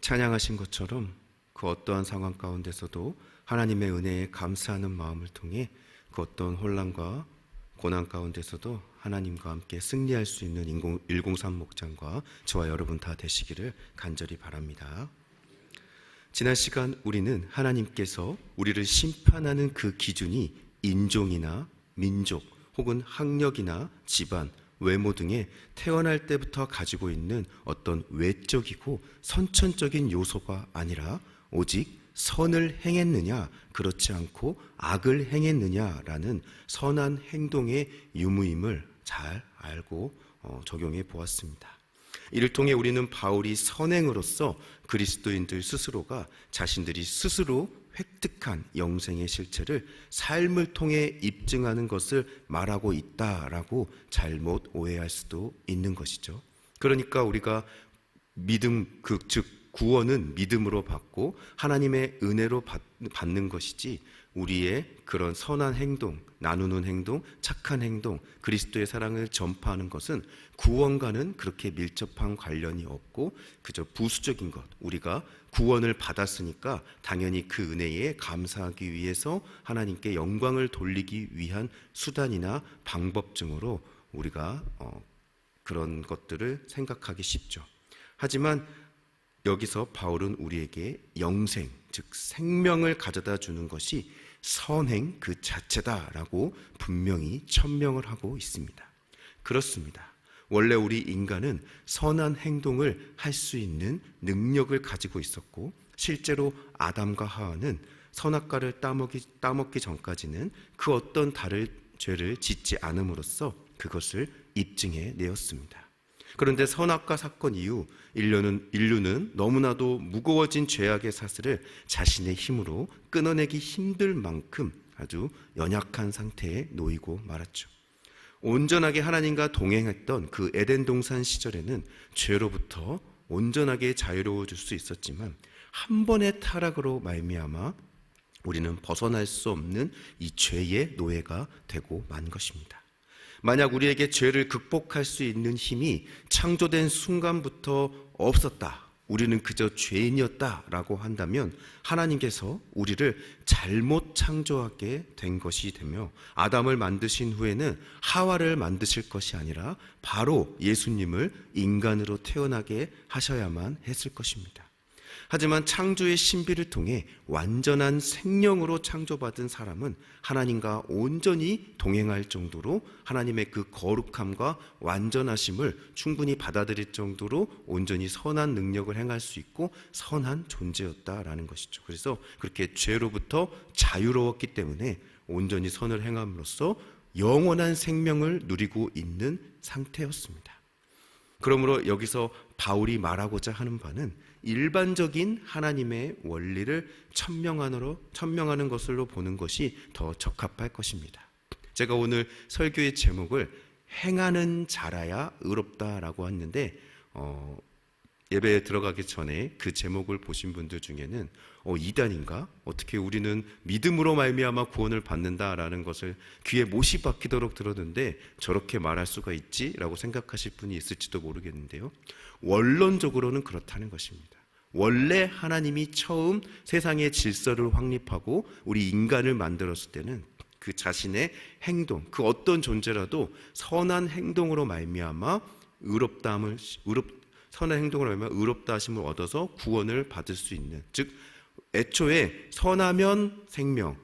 찬양하신 것처럼 그 어떠한 상황 가운데서도 하나님의 은혜에 감사하는 마음을 통해 그 어떤 혼란과 고난 가운데서도 하나님과 함께 승리할 수 있는 103 목장과 저와 여러분 다 되시기를 간절히 바랍니다. 지난 시간 우리는 하나님께서 우리를 심판하는 그 기준이 인종이나 민족 혹은 학력이나 집안, 외모 등의 태어날 때부터 가지고 있는 어떤 외적이고 선천적인 요소가 아니라 오직 선을 행했느냐 그렇지 않고 악을 행했느냐라는 선한 행동의 유무임을 잘 알고 적용해 보았습니다. 이를 통해 우리는 바울이 선행으로서 그리스도인들 스스로가 자신들이 스스로 획득한 영생의 실체를 삶을 통해 입증하는 것을 말하고 있다라고 잘못 오해할 수도 있는 것이죠. 그러니까 우리가 믿음, 즉 구원은 믿음으로 받고 하나님의 은혜로 받는 것이지 우리의 그런 선한 행동, 나누는 행동, 착한 행동, 그리스도의 사랑을 전파하는 것은 구원과는 그렇게 밀접한 관련이 없고 그저 부수적인 것, 우리가 구원을 받았으니까 당연히 그 은혜에 감사하기 위해서 하나님께 영광을 돌리기 위한 수단이나 방법 중으로 우리가 그런 것들을 생각하기 쉽죠. 하지만 여기서 바울은 우리에게 영생, 즉 생명을 가져다 주는 것이 선행 그 자체다라고 분명히 천명을 하고 있습니다. 그렇습니다. 원래 우리 인간은 선한 행동을 할 수 있는 능력을 가지고 있었고 실제로 아담과 하와는 선악과를 따먹기 전까지는 그 어떤 다른 죄를 짓지 않음으로써 그것을 입증해 내었습니다. 그런데 선악과 사건 이후 인류는 너무나도 무거워진 죄악의 사슬을 자신의 힘으로 끊어내기 힘들 만큼 아주 연약한 상태에 놓이고 말았죠. 온전하게 하나님과 동행했던 그 에덴 동산 시절에는 죄로부터 온전하게 자유로워질 수 있었지만 한 번의 타락으로 말미암아 우리는 벗어날 수 없는 이 죄의 노예가 되고 만 것입니다. 만약 우리에게 죄를 극복할 수 있는 힘이 창조된 순간부터 없었다, 우리는 그저 죄인이었다라고 한다면 하나님께서 우리를 잘못 창조하게 된 것이 되며 아담을 만드신 후에는 하와를 만드실 것이 아니라 바로 예수님을 인간으로 태어나게 하셔야만 했을 것입니다. 하지만 창조의 신비를 통해 완전한 생명으로 창조받은 사람은 하나님과 온전히 동행할 정도로 하나님의 그 거룩함과 완전하심을 충분히 받아들일 정도로 온전히 선한 능력을 행할 수 있고 선한 존재였다라는 것이죠. 그래서 그렇게 죄로부터 자유로웠기 때문에 온전히 선을 행함으로써 영원한 생명을 누리고 있는 상태였습니다. 그러므로 여기서 바울이 말하고자 하는 바는 일반적인 하나님의 원리를 천명하는 것으로 보는 것이 더 적합할 것입니다. 제가 오늘 설교의 제목을 행하는 자라야 의롭다라고 했는데 예배에 들어가기 전에 그 제목을 보신 분들 중에는 이단인가? 어떻게 우리는 믿음으로 말미암아 구원을 받는다라는 것을 귀에 못이 박히도록 들었는데 저렇게 말할 수가 있지? 라고 생각하실 분이 있을지도 모르겠는데요, 원론적으로는 그렇다는 것입니다. 원래 하나님이 처음 세상의 질서를 확립하고 우리 인간을 만들었을 때는 그 자신의 행동, 그 어떤 존재라도 선한 행동으로 말미암아 선한 행동으로 말미암아 의롭다 하심을 얻어서 구원을 받을 수 있는, 즉 애초에 선하면 생명,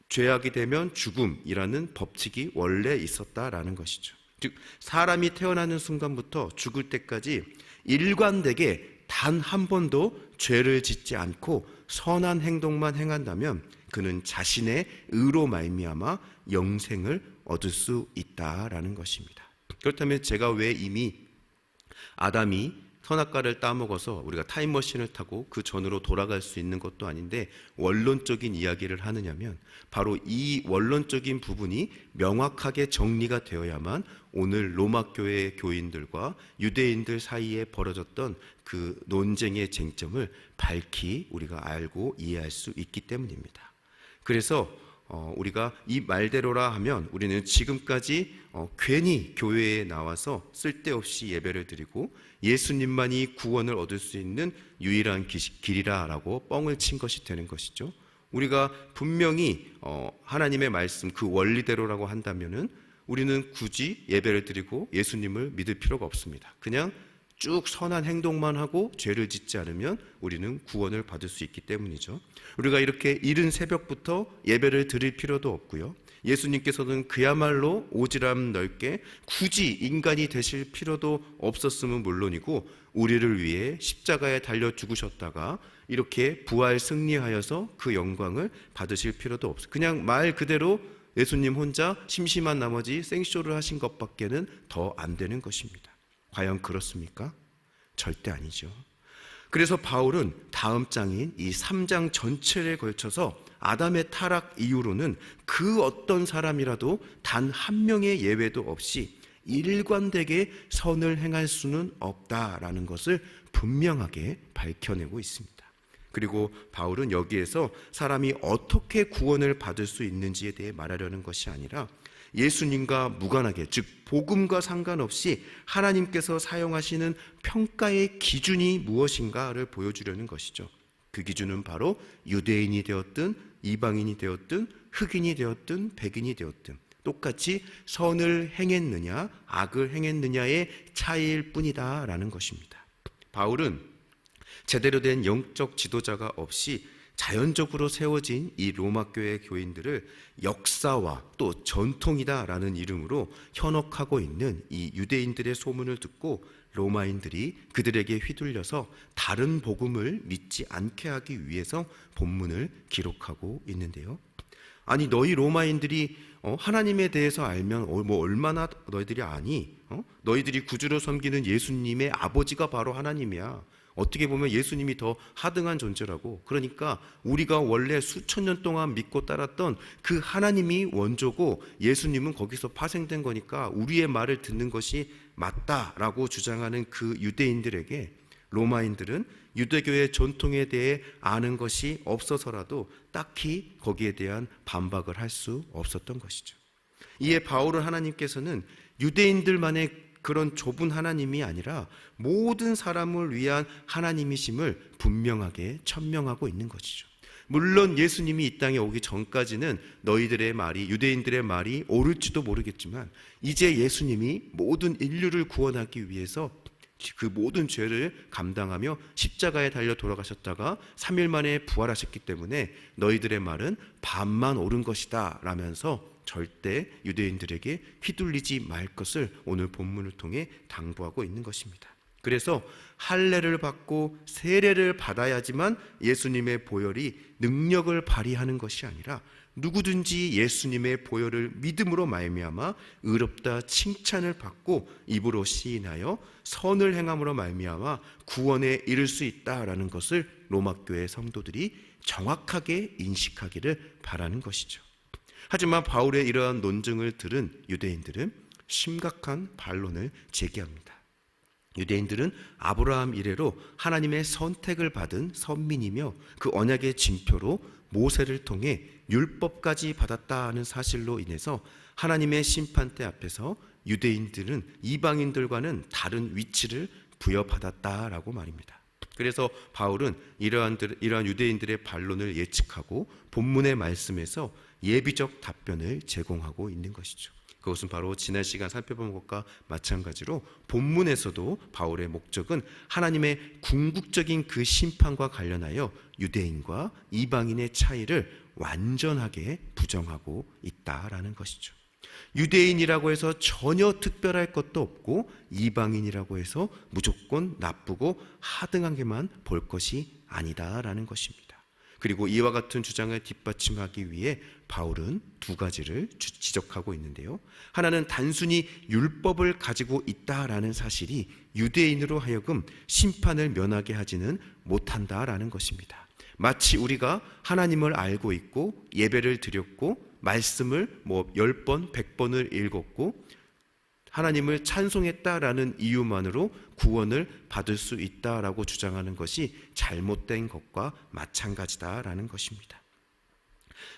죄악이 되면 죽음이라는 법칙이 원래 있었다라는 것이죠. 즉 사람이 태어나는 순간부터 죽을 때까지 일관되게 단 한 번도 죄를 짓지 않고 선한 행동만 행한다면 그는 자신의 의로 말미암아 영생을 얻을 수 있다라는 것입니다. 그렇다면 제가 왜 이미 아담이 선악과를 따먹어서 우리가 타임머신을 타고 그 전으로 돌아갈 수 있는 것도 아닌데 원론적인 이야기를 하느냐면 바로 이 원론적인 부분이 명확하게 정리가 되어야만 오늘 로마교회 교인들과 유대인들 사이에 벌어졌던 그 논쟁의 쟁점을 밝히 우리가 알고 이해할 수 있기 때문입니다. 그래서 우리가 이 말대로라 하면 우리는 지금까지 괜히 교회에 나와서 쓸데없이 예배를 드리고 예수님만이 구원을 얻을 수 있는 유일한 길이라라고 뻥을 친 것이 되는 것이죠. 우리가 분명히 하나님의 말씀 그 원리대로라고 한다면은 우리는 굳이 예배를 드리고 예수님을 믿을 필요가 없습니다. 그냥 쭉 선한 행동만 하고 죄를 짓지 않으면 우리는 구원을 받을 수 있기 때문이죠. 우리가 이렇게 이른 새벽부터 예배를 드릴 필요도 없고요. 예수님께서는 그야말로 오지랖 넓게 굳이 인간이 되실 필요도 없었음은 물론이고 우리를 위해 십자가에 달려 죽으셨다가 이렇게 부활 승리하여서 그 영광을 받으실 필요도 없어요. 그냥 말 그대로 예수님 혼자 심심한 나머지 생쇼를 하신 것밖에는 더 안 되는 것입니다. 과연 그렇습니까? 절대 아니죠. 그래서 바울은 다음 장인 이 3장 전체에 걸쳐서 아담의 타락 이후로는 그 어떤 사람이라도 단 한 명의 예외도 없이 일관되게 선을 행할 수는 없다라는 것을 분명하게 밝혀내고 있습니다. 그리고 바울은 여기에서 사람이 어떻게 구원을 받을 수 있는지에 대해 말하려는 것이 아니라 예수님과 무관하게, 즉 복음과 상관없이 하나님께서 사용하시는 평가의 기준이 무엇인가를 보여주려는 것이죠. 그 기준은 바로 유대인이 되었든 이방인이 되었든 흑인이 되었든 백인이 되었든 똑같이 선을 행했느냐 악을 행했느냐의 차이일 뿐이다라는 것입니다. 바울은 제대로 된 영적 지도자가 없이 자연적으로 세워진 이 로마 교회 교인들을 역사와 또 전통이다라는 이름으로 현혹하고 있는 이 유대인들의 소문을 듣고 로마인들이 그들에게 휘둘려서 다른 복음을 믿지 않게 하기 위해서 본문을 기록하고 있는데요. 아니 너희 로마인들이 하나님에 대해서 알면 뭐 얼마나 너희들이 아니? 너희들이 구주로 섬기는 예수님의 아버지가 바로 하나님이야. 어떻게 보면 예수님이 더 하등한 존재라고. 그러니까 우리가 원래 수천 년 동안 믿고 따랐던 그 하나님이 원조고 예수님은 거기서 파생된 거니까 우리의 말을 듣는 것이 맞다라고 주장하는 그 유대인들에게 로마인들은 유대교의 전통에 대해 아는 것이 없어서라도 딱히 거기에 대한 반박을 할 수 없었던 것이죠. 이에 바울은 하나님께서는 유대인들만의 그런 좁은 하나님이 아니라 모든 사람을 위한 하나님이심을 분명하게 천명하고 있는 것이죠. 물론 예수님이 이 땅에 오기 전까지는 너희들의 말이, 유대인들의 말이 옳을지도 모르겠지만 이제 예수님이 모든 인류를 구원하기 위해서 그 모든 죄를 감당하며 십자가에 달려 돌아가셨다가 3일 만에 부활하셨기 때문에 너희들의 말은 반만 옳은 것이다 라면서 절대 유대인들에게 휘둘리지 말 것을 오늘 본문을 통해 당부하고 있는 것입니다. 그래서 할례를 받고 세례를 받아야지만 예수님의 보혈이 능력을 발휘하는 것이 아니라 누구든지 예수님의 보혈을 믿음으로 말미암아 의롭다 칭찬을 받고 입으로 시인하여 선을 행함으로 말미암아 구원에 이를 수 있다라는 것을 로마교회 성도들이 정확하게 인식하기를 바라는 것이죠. 하지만 바울의 이러한 논증을 들은 유대인들은 심각한 반론을 제기합니다. 유대인들은 아브라함 이래로 하나님의 선택을 받은 선민이며 그 언약의 징표로 모세를 통해 율법까지 받았다는 사실로 인해서 하나님의 심판대 앞에서 유대인들은 이방인들과는 다른 위치를 부여받았다라고 말입니다. 그래서 바울은 이러한 유대인들의 반론을 예측하고 본문의 말씀에서 예비적 답변을 제공하고 있는 것이죠. 그것은 바로 지난 시간 살펴본 것과 마찬가지로 본문에서도 바울의 목적은 하나님의 궁극적인 그 심판과 관련하여 유대인과 이방인의 차이를 완전하게 부정하고 있다라는 것이죠. 유대인이라고 해서 전혀 특별할 것도 없고 이방인이라고 해서 무조건 나쁘고 하등하게만 볼 것이 아니다라는 것입니다. 그리고 이와 같은 주장을 뒷받침하기 위해 바울은 두 가지를 지적하고 있는데요. 하나는 단순히 율법을 가지고 있다라는 사실이 유대인으로 하여금 심판을 면하게 하지는 못한다라는 것입니다. 마치 우리가 하나님을 알고 있고 예배를 드렸고 말씀을 10번, 100번을 읽었고 하나님을 찬송했다라는 이유만으로 구원을 받을 수 있다라고 주장하는 것이 잘못된 것과 마찬가지다라는 것입니다.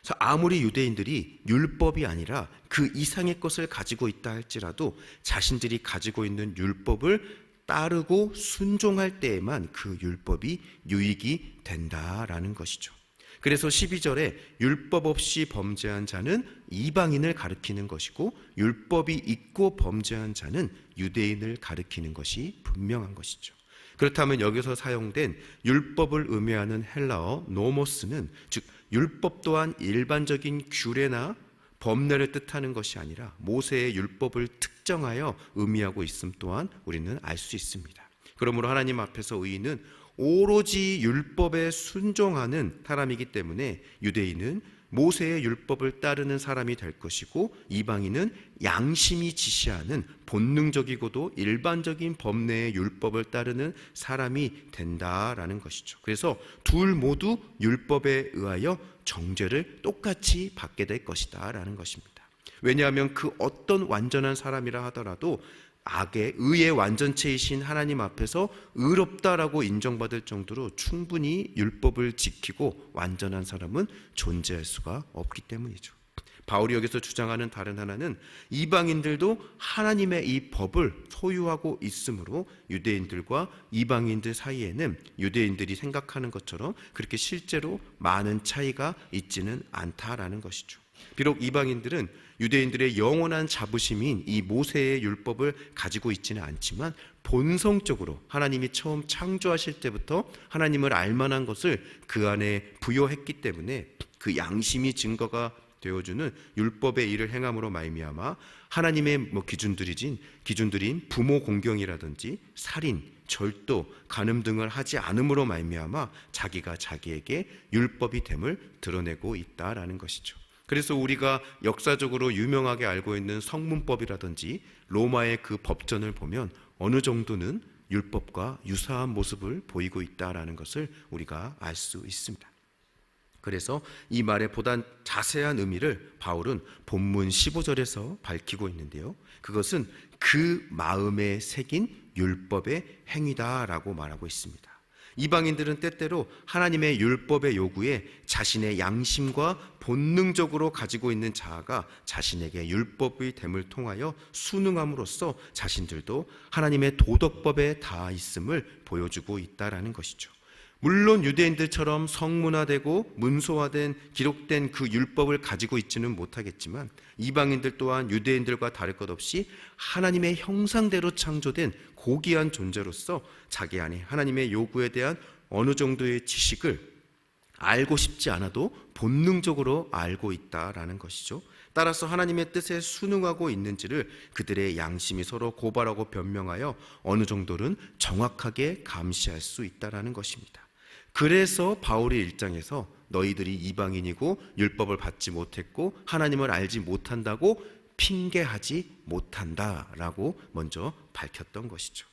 그래서 아무리 유대인들이 율법이 아니라 그 이상의 것을 가지고 있다 할지라도 자신들이 가지고 있는 율법을 따르고 순종할 때에만 그 율법이 유익이 된다라는 것이죠. 그래서 12절에 율법 없이 범죄한 자는 이방인을 가리키는 것이고 율법이 있고 범죄한 자는 유대인을 가리키는 것이 분명한 것이죠. 그렇다면 여기서 사용된 율법을 의미하는 헬라어 노모스는 즉 율법 또한 일반적인 규례나 법례를 뜻하는 것이 아니라 모세의 율법을 특정하여 의미하고 있음 또한 우리는 알 수 있습니다. 그러므로 하나님 앞에서 의인은 오로지 율법에 순종하는 사람이기 때문에 유대인은 모세의 율법을 따르는 사람이 될 것이고 이방인은 양심이 지시하는 본능적이고도 일반적인 법례의 율법을 따르는 사람이 된다라는 것이죠. 그래서 둘 모두 율법에 의하여 정죄를 똑같이 받게 될 것이다 라는 것입니다. 왜냐하면 그 어떤 완전한 사람이라 하더라도 악의 의의 완전체이신 하나님 앞에서 의롭다라고 인정받을 정도로 충분히 율법을 지키고 완전한 사람은 존재할 수가 없기 때문이죠. 바울이 여기서 주장하는 다른 하나는 이방인들도 하나님의 이 법을 소유하고 있으므로 유대인들과 이방인들 사이에는 유대인들이 생각하는 것처럼 그렇게 실제로 많은 차이가 있지는 않다라는 것이죠. 비록 이방인들은 유대인들의 영원한 자부심인 이 모세의 율법을 가지고 있지는 않지만 본성적으로 하나님이 처음 창조하실 때부터 하나님을 알만한 것을 그 안에 부여했기 때문에 그 양심이 증거가 되어주는 율법의 일을 행함으로 말미암아 하나님의 기준들인 부모 공경이라든지 살인, 절도, 간음 등을 하지 않음으로 말미암아 자기가 자기에게 율법이 됨을 드러내고 있다라는 것이죠. 그래서 우리가 역사적으로 유명하게 알고 있는 성문법이라든지 로마의 그 법전을 보면 어느 정도는 율법과 유사한 모습을 보이고 있다라는 것을 우리가 알 수 있습니다. 그래서 이 말의 보다 자세한 의미를 바울은 본문 15절에서 밝히고 있는데요. 그것은 그 마음에 새긴 율법의 행위다라고 말하고 있습니다. 이방인들은 때때로 하나님의 율법의 요구에 자신의 양심과 본능적으로 가지고 있는 자아가 자신에게 율법의 됨을 통하여 순응함으로써 자신들도 하나님의 도덕법에 닿아 있음을 보여주고 있다라는 것이죠. 물론 유대인들처럼 성문화되고 문서화된 기록된 그 율법을 가지고 있지는 못하겠지만 이방인들 또한 유대인들과 다를 것 없이 하나님의 형상대로 창조된 고귀한 존재로서 자기 안에 하나님의 요구에 대한 어느 정도의 지식을 알고 싶지 않아도 본능적으로 알고 있다라는 것이죠. 따라서 하나님의 뜻에 순응하고 있는지를 그들의 양심이 서로 고발하고 변명하여 어느 정도는 정확하게 감시할 수 있다라는 것입니다. 그래서 바울의 1장에서 너희들이 이방인이고 율법을 받지 못했고 하나님을 알지 못한다고 핑계하지 못한다라고 먼저 밝혔던 것이죠.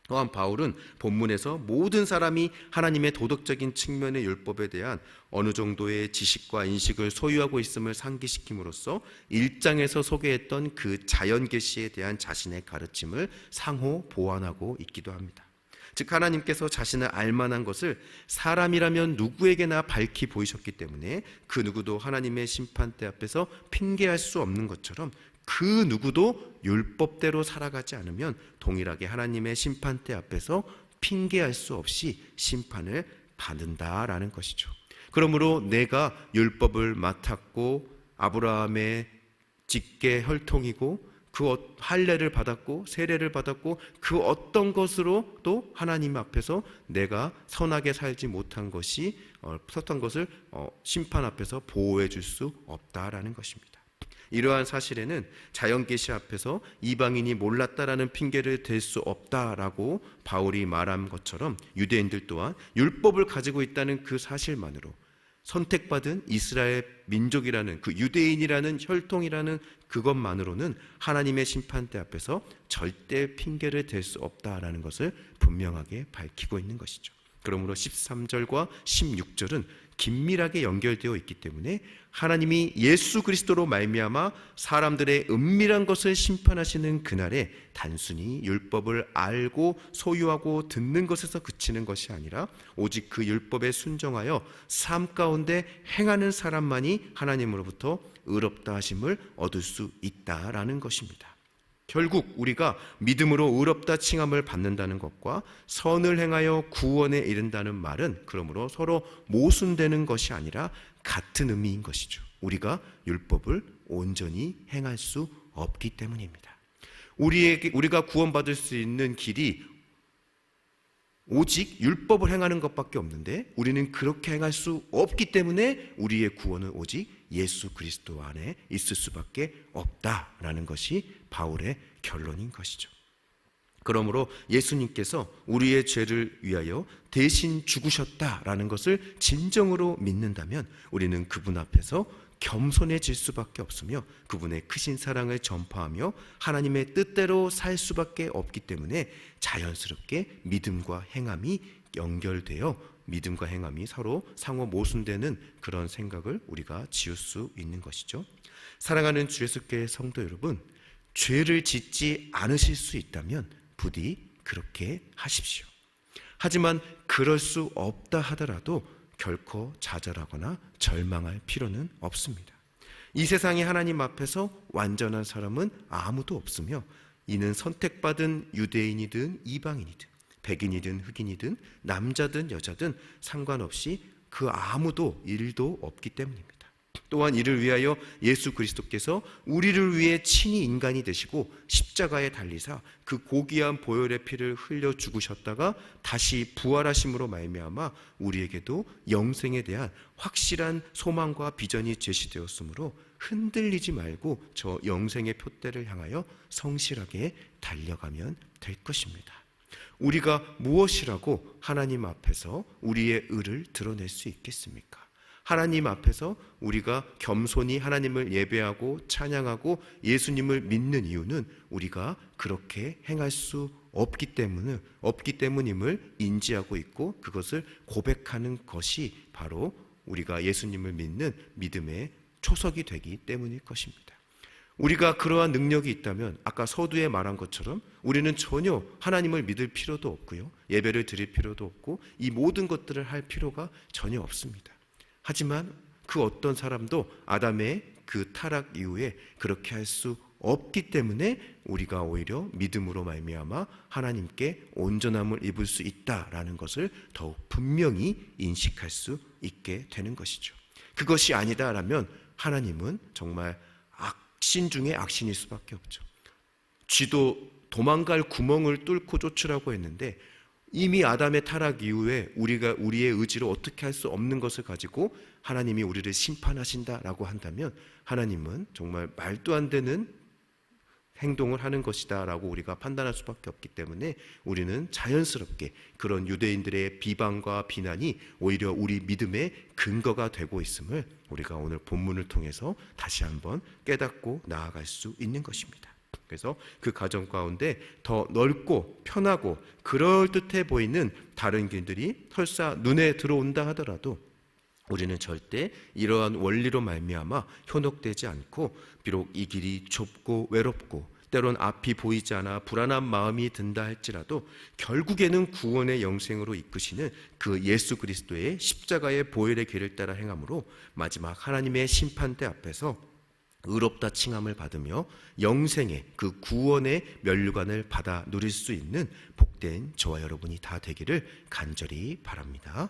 또한 바울은 본문에서 모든 사람이 하나님의 도덕적인 측면의 율법에 대한 어느 정도의 지식과 인식을 소유하고 있음을 상기시킴으로써 1장에서 소개했던 그 자연계시에 대한 자신의 가르침을 상호 보완하고 있기도 합니다. 즉 하나님께서 자신을 알만한 것을 사람이라면 누구에게나 밝히 보이셨기 때문에 그 누구도 하나님의 심판대 앞에서 핑계할 수 없는 것처럼 그 누구도 율법대로 살아가지 않으면 동일하게 하나님의 심판대 앞에서 핑계할 수 없이 심판을 받는다라는 것이죠. 그러므로 내가 율법을 맡았고 아브라함의 직계 혈통이고 그 할례를 받았고 세례를 받았고 그 어떤 것으로 또 하나님 앞에서 내가 선하게 살지 못한 것이 섰던 것을 심판 앞에서 보호해 줄 수 없다라는 것입니다. 이러한 사실에는 자연계시 앞에서 이방인이 몰랐다라는 핑계를 댈 수 없다라고 바울이 말한 것처럼 유대인들 또한 율법을 가지고 있다는 그 사실만으로 선택받은 이스라엘 민족이라는 그 유대인이라는 혈통이라는 그것만으로는 하나님의 심판대 앞에서 절대 핑계를 댈 수 없다라는 것을 분명하게 밝히고 있는 것이죠. 그러므로 13절과 16절은 긴밀하게 연결되어 있기 때문에 하나님이 예수 그리스도로 말미암아 사람들의 은밀한 것을 심판하시는 그날에 단순히 율법을 알고 소유하고 듣는 것에서 그치는 것이 아니라 오직 그 율법에 순종하여 삶 가운데 행하는 사람만이 하나님으로부터 의롭다 하심을 얻을 수 있다라는 것입니다. 결국 우리가 믿음으로 의롭다 칭함을 받는다는 것과 선을 행하여 구원에 이른다는 말은 그러므로 서로 모순되는 것이 아니라 같은 의미인 것이죠. 우리가 율법을 온전히 행할 수 없기 때문입니다. 우리가 구원받을 수 있는 길이 오직 율법을 행하는 것밖에 없는데 우리는 그렇게 행할 수 없기 때문에 우리의 구원은 오직 예수 그리스도 안에 있을 수밖에 없다라는 것이 바울의 결론인 것이죠. 그러므로 예수님께서 우리의 죄를 위하여 대신 죽으셨다라는 것을 진정으로 믿는다면 우리는 그분 앞에서 겸손해질 수밖에 없으며 그분의 크신 사랑을 전파하며 하나님의 뜻대로 살 수밖에 없기 때문에 자연스럽게 믿음과 행함이 연결되어 믿음과 행함이 서로 상호 모순되는 그런 생각을 우리가 지을 수 있는 것이죠. 사랑하는 주 예수교회 성도 여러분, 죄를 짓지 않으실 수 있다면 부디 그렇게 하십시오. 하지만 그럴 수 없다 하더라도 결코 좌절하거나 절망할 필요는 없습니다. 이 세상에 하나님 앞에서 완전한 사람은 아무도 없으며 이는 선택받은 유대인이든 이방인이든 백인이든 흑인이든 남자든 여자든 상관없이 그 아무도 일도 없기 때문입니다. 또한 이를 위하여 예수 그리스도께서 우리를 위해 친히 인간이 되시고 십자가에 달리사 그 고귀한 보혈의 피를 흘려 죽으셨다가 다시 부활하심으로 말미암아 우리에게도 영생에 대한 확실한 소망과 비전이 제시되었으므로 흔들리지 말고 저 영생의 표대를 향하여 성실하게 달려가면 될 것입니다. 우리가 무엇이라고 하나님 앞에서 우리의 의를 드러낼 수 있겠습니까? 하나님 앞에서 우리가 겸손히 하나님을 예배하고 찬양하고 예수님을 믿는 이유는 우리가 그렇게 행할 수 없기 때문임을 인지하고 있고 그것을 고백하는 것이 바로 우리가 예수님을 믿는 믿음의 초석이 되기 때문일 것입니다. 우리가 그러한 능력이 있다면 아까 서두에 말한 것처럼 우리는 전혀 하나님을 믿을 필요도 없고요, 예배를 드릴 필요도 없고 이 모든 것들을 할 필요가 전혀 없습니다. 하지만 그 어떤 사람도 아담의 그 타락 이후에 그렇게 할 수 없기 때문에 우리가 오히려 믿음으로 말미암아 하나님께 온전함을 입을 수 있다라는 것을 더욱 분명히 인식할 수 있게 되는 것이죠. 그것이 아니다라면 하나님은 정말 악신 중에 악신일 수밖에 없죠. 쥐도 도망갈 구멍을 뚫고 쫓으라고 했는데 이미 아담의 타락 이후에 우리가 우리의 의지로 어떻게 할 수 없는 것을 가지고 하나님이 우리를 심판하신다라고 한다면 하나님은 정말 말도 안 되는 행동을 하는 것이다 라고 우리가 판단할 수밖에 없기 때문에 우리는 자연스럽게 그런 유대인들의 비방과 비난이 오히려 우리 믿음의 근거가 되고 있음을 우리가 오늘 본문을 통해서 다시 한번 깨닫고 나아갈 수 있는 것입니다. 그래서 그 가정 가운데 더 넓고 편하고 그럴듯해 보이는 다른 길들이 설사 눈에 들어온다 하더라도 우리는 절대 이러한 원리로 말미암아 현혹되지 않고 비록 이 길이 좁고 외롭고 때론 앞이 보이지 않아 불안한 마음이 든다 할지라도 결국에는 구원의 영생으로 이끄시는 그 예수 그리스도의 십자가의 보혈의 길을 따라 행함으로 마지막 하나님의 심판대 앞에서 의롭다 칭함을 받으며 영생의 그 구원의 면류관을 받아 누릴 수 있는 복된 저와 여러분이 다 되기를 간절히 바랍니다.